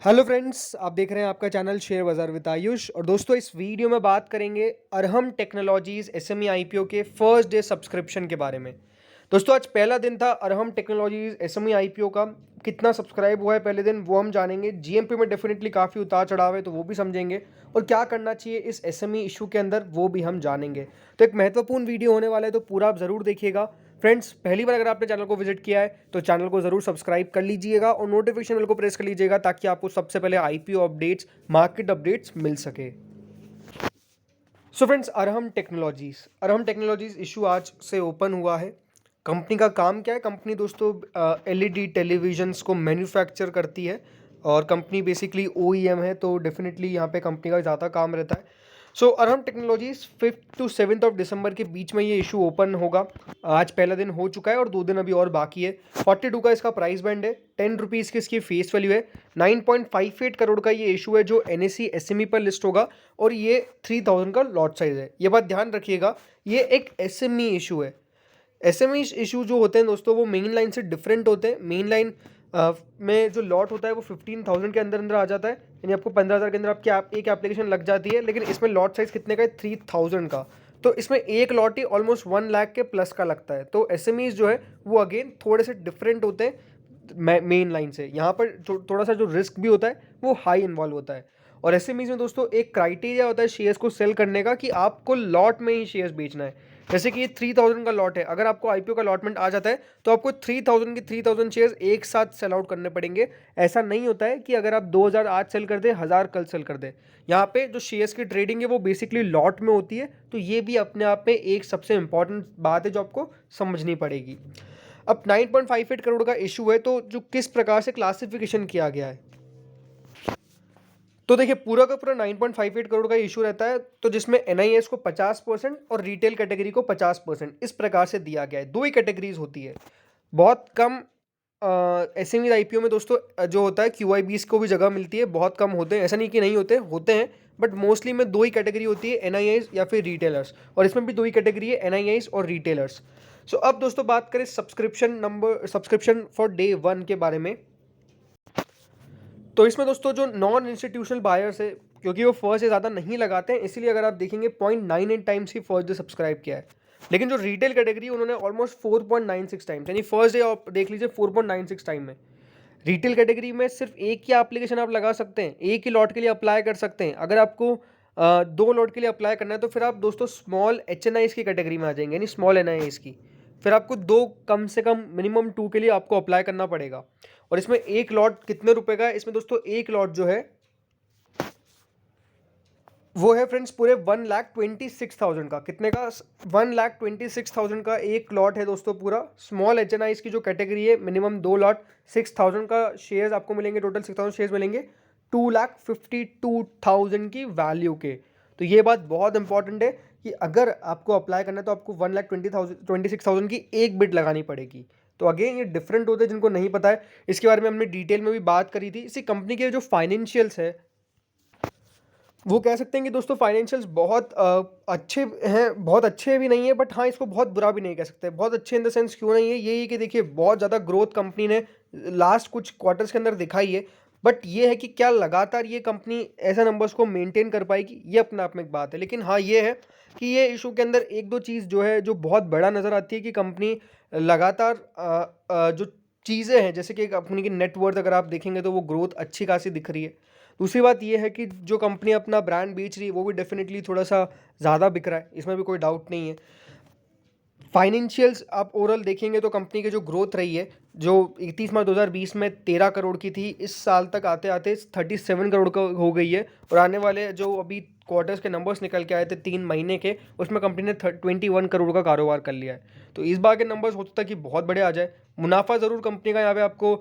Hello friends, आप देख रहे हैं आपका चैनल शेयर बाजार विद आयुष। और दोस्तों, इस वीडियो में बात करेंगे अरहम टेक्नोलॉजीज एसएमई आईपीओ के फर्स्ट डे सब्सक्रिप्शन के बारे में। दोस्तों, आज पहला दिन था अरहम टेक्नोलॉजीज एसएमई आईपीओ का। कितना सब्सक्राइब हुआ है पहले दिन वो हम जानेंगे। जीएमपी में डेफिनेटली काफ़ी उतार चढ़ाव है तो वो भी समझेंगे, और क्या करना चाहिए इस एसएमई इशू के अंदर वो भी हम जानेंगे। तो एक महत्वपूर्ण वीडियो होने वाला है, तो पूरा आप ज़रूर देखिएगा। फ्रेंड्स, पहली बार अगर आपने चैनल को विजिट किया है तो चैनल को ज़रूर सब्सक्राइब कर लीजिएगा और नोटिफिकेशन बेल को प्रेस कर लीजिएगा ताकि आपको सबसे पहले आईपीओ अपडेट्स, मार्केट अपडेट्स मिल सके। So friends, Arham technologies issue आज से ओपन हुआ है। कंपनी का काम क्या है? कंपनी दोस्तों एलईडी टेलीविजन्स को मैन्युफैक्चर करती है, और कंपनी बेसिकली ओईएम है, तो डेफिनेटली यहाँ पे कंपनी का ज़्यादा काम रहता है। सो Arham technologies 5 to 7 of December के बीच में ये इशू ओपन होगा। आज पहला दिन हो चुका है और 2 दिन अभी और बाकी है। 42 का इसका प्राइस बैंड है, 10 रुपीज़ की इसकी फेस वैल्यू है। 9.58 करोड़ का ये इशू है जो एनएसई एसएमई पर लिस्ट होगा, और ये 3000 का लॉट साइज है। ये बात ध्यान रखिएगा, ये एक एसएमई इशू है। एसएमई इशू जो होते हैं दोस्तों, वो मेन लाइन से डिफरेंट होते हैं। मेन लाइन में जो लॉट होता है वो 15,000 के अंदर अंदर आ जाता है, यानी आपको 15,000 के अंदर आपकी एक एप्लीकेशन लग जाती है। लेकिन इसमें लॉट साइज कितने का है? 3000 का। तो इसमें एक लॉट ही ऑलमोस्ट 1 लाख के प्लस का लगता है। तो एसएमईज जो है वो अगेन थोड़े से डिफरेंट होते हैं मेन लाइन से। यहाँ पर थोड़ा सा जो रिस्क भी होता है वो हाई इन्वॉल्व होता है। और एसएमईज में दोस्तों एक क्राइटेरिया होता है शेयर्स को सेल करने का, कि आपको लॉट में ही शेयर्स बेचना है। जैसे कि ये 3000 का लॉट है, अगर आपको आईपीओ का अलॉटमेंट आ जाता है तो आपको 3000 की 3000 शेयर्स एक साथ सेल आउट करने पड़ेंगे। ऐसा नहीं होता है कि अगर आप 2000 आज सेल कर दे, 1000 कल सेल कर दे। यहाँ पे जो शेयर्स की ट्रेडिंग है वो बेसिकली लॉट में होती है। तो ये भी अपने आप में एक सबसे इंपॉर्टेंट बात है जो आपको समझनी पड़ेगी। अब 9.58 करोड़ का इशू है, तो जो किस प्रकार से क्लासिफिकेशन किया गया है, तो देखिए पूरा का पूरा 9.58 करोड़ का इशू रहता है, तो जिसमें एनआईएस को 50% और रिटेल कैटेगरी को 50% इस प्रकार से दिया गया है। दो ही कैटेगरीज होती है। बहुत कम एसएमई आईपीओ में दोस्तों जो होता है क्यूआईबीस को भी जगह मिलती है। बहुत कम होते हैं, ऐसा नहीं कि नहीं होते, होते हैं, बट मोस्टली में दो ही कैटेगरी होती है, एनआईआईस या फिर रिटेलर्स। और इसमें भी दो ही कैटेगरी है, एनआईआईस और रिटेलर्स। सो अब दोस्तों बात करें सब्सक्रिप्शन फॉर डे 1 के बारे में। तो इसमें दोस्तों जो नॉन इंस्टीट्यूशनल बायर्स है, क्योंकि वो फर्स्ट डे ज़्यादा नहीं लगाते हैं, इसीलिए अगर आप देखेंगे 0.98 टाइम्स ही फर्स्ट डे सब्सक्राइब किया है। लेकिन जो रिटेल कैटेगरी उन्होंने ऑलमोस्ट 4.96 टाइम्स, यानी फर्स्ट डे आप देख लीजिए 4.96 टाइम में। रिटेल कैटेगरी में सिर्फ एक ही एप्लीकेशन आप लगा सकते हैं, एक ही लॉट के लिए अप्लाई कर सकते हैं। अगर आपको दो लॉट के लिए अप्लाई करना है तो फिर आप दोस्तों स्मॉल एचएनआईस की कैटेगरी में आ जाएंगे, यानी स्मॉल एनआईएस की। फिर आपको दो, कम से कम मिनिमम 2 के लिए आपको अप्लाई करना पड़ेगा। और इसमें एक लॉट कितने रुपए का है? इसमें दोस्तों एक लॉट जो है वो है फ्रेंड्स पूरे 1,26,000 का। कितने का? 1,26,000 का एक लॉट है दोस्तों पूरा। स्मॉल एचएनआईस की जो कैटेगरी है, मिनिमम दो लॉट, 6,000 का शेयर्स आपको मिलेंगे, टोटल 6,000 शेयर्स मिलेंगे 2,52,000 की वैल्यू के। तो ये बात बहुत इंपॉर्टेंट है कि अगर आपको अप्लाई करना है तो आपको 1,26,000 की एक बिड लगानी पड़ेगी। तो अगेन ये डिफरेंट होते हैं, जिनको नहीं पता है इसके बारे में हमने डिटेल में भी बात करी थी। इसी कंपनी के जो फाइनेंशियल्स है वो कह सकते हैं कि दोस्तों फाइनेंशियल्स बहुत अच्छे हैं, बहुत अच्छे भी नहीं है, बट हाँ इसको बहुत बुरा भी नहीं कह सकते। बहुत अच्छे इन द सेंस क्यों नहीं है, यही कि देखिए बहुत ज़्यादा ग्रोथ कंपनी ने लास्ट कुछ क्वार्टर्स के अंदर दिखाई है। बट ये है कि क्या लगातार ये कंपनी ऐसा नंबर्स को मेंटेन कर पाएगी, ये अपने आप में एक बात है। लेकिन हाँ ये है कि ये इशू के अंदर एक दो चीज़ जो है जो बहुत बड़ा नज़र आती है, कि कंपनी लगातार जो चीज़ें हैं, जैसे कि कंपनी की नेटवर्थ अगर आप देखेंगे तो वो ग्रोथ अच्छी खासी दिख रही है। दूसरी बात ये है कि जो कंपनी अपना ब्रांड बेच रही है वो भी डेफिनेटली थोड़ा सा ज़्यादा बिक रहा है, इसमें भी कोई डाउट नहीं है। फाइनेंशियल्स आप ओवरऑल देखेंगे तो कंपनी की जो ग्रोथ रही है, जो 31 मार्च 2020 में 13 करोड़ की थी, इस साल तक आते आते 37 करोड़ का हो गई है। और आने वाले जो अभी क्वार्टर्स के नंबर्स निकल के आए थे 3 महीने के, उसमें कंपनी ने 21 करोड़ का कारोबार कर लिया है। तो इस बार के नंबर्स हो सकता है कि बहुत बड़े आ जाए। मुनाफा ज़रूर कंपनी का यहाँ पे आपको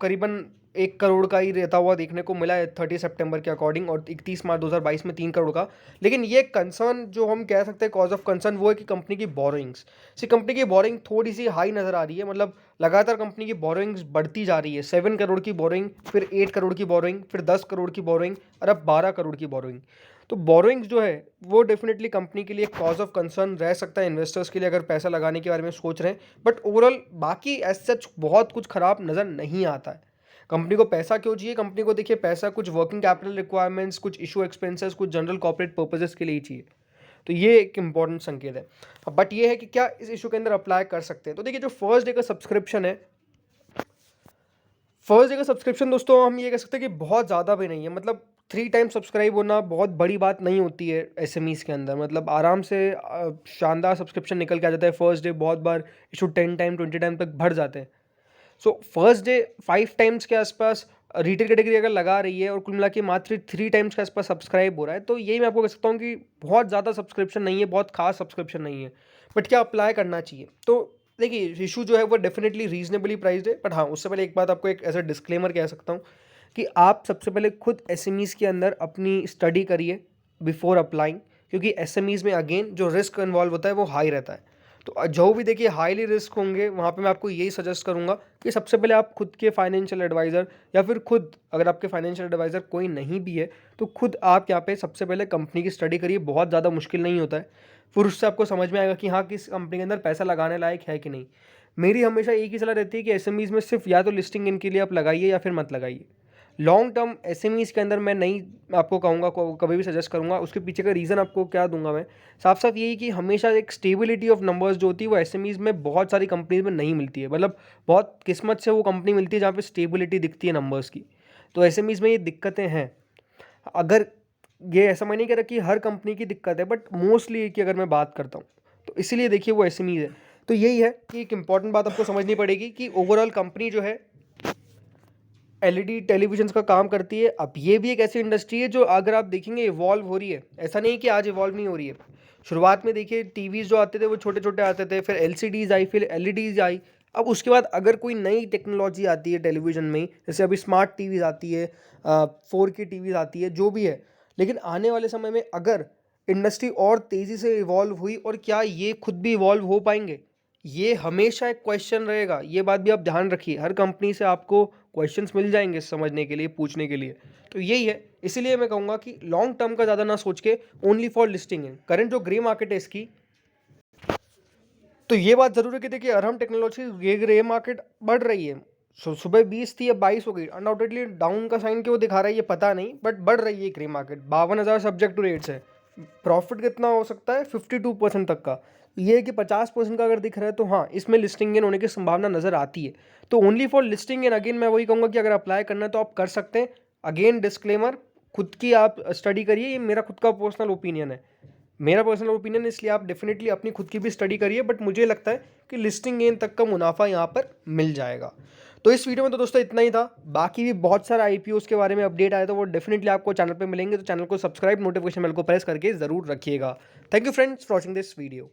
करीबन 1 करोड़ का ही रहता हुआ देखने को मिला है 30 सितंबर के अकॉर्डिंग, और 31 मार्च 2022 में 3 करोड़ का। लेकिन ये कंसर्न जो हम कह सकते हैं, कॉज ऑफ कंसर्न, वो है कि कंपनी की बोरोइंग्स। सी कंपनी की बोरोइंग थोड़ी सी हाई नज़र आ रही है, मतलब लगातार कंपनी की बोरोइंग्स बढ़ती जा रही है। 7 करोड़ की बोरोइंग, फिर 8 करोड़ की बोरोइंग, फिर 10 करोड़ की बोरोइंग, और अब 12 करोड़ की बोरोइंग। तो बोरोइंग्स जो है वो डेफिनेटली कंपनी के लिए कॉज ऑफ कंसर्न रह सकता है इन्वेस्टर्स के लिए, अगर पैसा लगाने के बारे में सोच रहे हैं। बट ओवरऑल बाकी एज सच बहुत कुछ खराब नज़र नहीं आता है। कंपनी को पैसा क्यों चाहिए? कंपनी को देखिए पैसा कुछ वर्किंग कैपिटल रिक्वायरमेंट्स, कुछ इशू एक्सपेंसेस, कुछ जनरल कॉर्पोरेट पर्पसेस के लिए ही चाहिए। तो ये एक इंपॉर्टेंट संकेत है। बट ये है कि क्या इस इशू के अंदर अप्लाई कर सकते हैं? तो देखिए जो फर्स्ट डे का सब्सक्रिप्शन है, फर्स्ट डे का सब्सक्रिप्शन दोस्तों हम ये कह सकते हैं कि बहुत ज़्यादा भी नहीं है। मतलब 3 टाइम सब्सक्राइब होना बहुत बड़ी बात नहीं होती है एसएमईज़ के अंदर। मतलब आराम से शानदार सब्सक्रिप्शन निकल के आ जाता है फर्स्ट डे। बहुत बार इशू 10 टाइम 20 टाइम तक भर जाते हैं। सो फर्स्ट डे 5 टाइम्स के आसपास रिटेल कैटेगरी अगर लगा रही है और कुल मिला के मात्र 3 टाइम्स के आसपास सब्सक्राइब हो रहा है, तो यही मैं आपको कह सकता हूँ कि बहुत ज़्यादा सब्सक्रिप्शन नहीं है, बहुत खास सब्सक्रिप्शन नहीं है। बट क्या अप्लाई करना चाहिए? तो देखिए इशू जो है वो डेफिनेटली रीजनेबली प्राइस्ड है। बट हाँ, उससे पहले एक बात आपको एक ऐसा डिस्क्लेमर कह सकता हूँ कि आप सबसे पहले खुद एसएमईज़ के अंदर अपनी स्टडी करिए बिफोर अप्लाइंग, क्योंकि एसएमईज़ में अगेन जो रिस्क इन्वॉल्व होता है वो हाई रहता है। तो जो भी देखिए हाईली रिस्क होंगे वहाँ पे मैं आपको यही सजेस्ट करूँगा कि सबसे पहले आप खुद के फाइनेंशियल एडवाइज़र या फिर खुद, अगर आपके फाइनेंशियल एडवाइज़र कोई नहीं भी है तो खुद आप यहाँ पे सबसे पहले कंपनी की स्टडी करिए। बहुत ज़्यादा मुश्किल नहीं होता है, फिर उससे आपको समझ में आएगा कि हाँ किस कंपनी के अंदर पैसा लगाने लायक है कि नहीं। मेरी हमेशा एक ही सलाह रहती है कि एसएमईज़ में सिर्फ या तो लिस्टिंग इन के लिए आप लगाइए या फिर मत लगाइए। लॉन्ग टर्म एसएमईज़ के अंदर मैं नहीं आपको कहूँगा, कभी भी सजेस्ट करूँगा। उसके पीछे का रीज़न आपको क्या दूंगा मैं, साफ साफ यही कि हमेशा एक स्टेबिलिटी ऑफ नंबर्स जो होती है वो एसएमईज़ में बहुत सारी कंपनीज में नहीं मिलती है। मतलब बहुत किस्मत से वो कंपनी मिलती है जहाँ पे स्टेबिलिटी दिखती है नंबर्स की। तो एसएमईज़ में ये दिक्कतें हैं। अगर ये ऐसा मैं नहीं कह रहा कि हर कंपनी की दिक्कत है, बट मोस्टली की अगर मैं बात करता हूँ तो इसीलिए देखिए वो एसएमईज़ है। तो यही है कि एक इंपॉर्टेंट बात आपको समझनी पड़ेगी कि ओवरऑल कंपनी जो है एलईडी टेलीविजन्स का काम करती है। अब ये भी एक ऐसी इंडस्ट्री है जो अगर आप देखेंगे इवॉल्व हो रही है। ऐसा नहीं कि आज इवॉल्व नहीं हो रही है। शुरुआत में देखिए टीवीज़ जो आते थे वो छोटे छोटे आते थे, फिर एलसीडीज़ आई, फिर एलईडीज़ आई। अब उसके बाद अगर कोई नई टेक्नोलॉजी आती है टेलीविज़न में, जैसे अभी स्मार्ट टीवीज़ आती है, 4K टीवीज़ आती है, जो भी है। लेकिन आने वाले समय में अगर इंडस्ट्री और तेज़ी से इवॉल्व हुई, और क्या ये खुद भी इवॉल्व हो पाएंगे, ये हमेशा एक क्वेश्चन रहेगा। ये बात भी आप ध्यान रखिए, हर कंपनी से आपको क्वेश्चंस मिल जाएंगे समझने के लिए, पूछने के लिए। तो यही है, इसीलिए मैं कहूँगा कि लॉन्ग टर्म का ज़्यादा ना सोच के ओनली फॉर लिस्टिंग है। करंट जो ग्रे मार्केट है इसकी, तो ये बात ज़रूर है कि देखिए अरहम टेक्नोलॉजी, ये ग्रे मार्केट बढ़ रही है। सुबह 20 थी, अब 22 हो गई। अनडाउटेडली डाउन का साइन क्यों दिखा रहा है ये पता नहीं, बट बढ़ रही है grey market. 52,000 subject to rates है। प्रॉफिट कितना हो सकता है? 52% तक का। ये है कि 50% का अगर दिख रहा है तो हाँ, इसमें लिस्टिंग इन होने की संभावना नज़र आती है। तो only for listing in, again मैं वही कहूँगा कि अगर अप्लाई करना है तो आप कर सकते हैं। अगेन डिस्क्लेमर, खुद की आप स्टडी करिए, ये मेरा खुद का पर्सनल ओपिनियन है। मेरा पर्सनल ओपिनियन, इसलिए आप डेफिनेटली अपनी खुद की भी स्टडी करिए। बट मुझे लगता है कि लिस्टिंग गेन तक का मुनाफा यहाँ पर मिल जाएगा। तो इस वीडियो में तो दोस्तों इतना ही था। बाकी भी बहुत सारा आईपीओस के बारे में अपडेट आया तो वो डेफिनेटली आपको चैनल पे मिलेंगे। तो चैनल को सब्सक्राइब, नोटिफिकेशन बेल को प्रेस करके ज़रूर रखिएगा। Thank you friends for watching this video.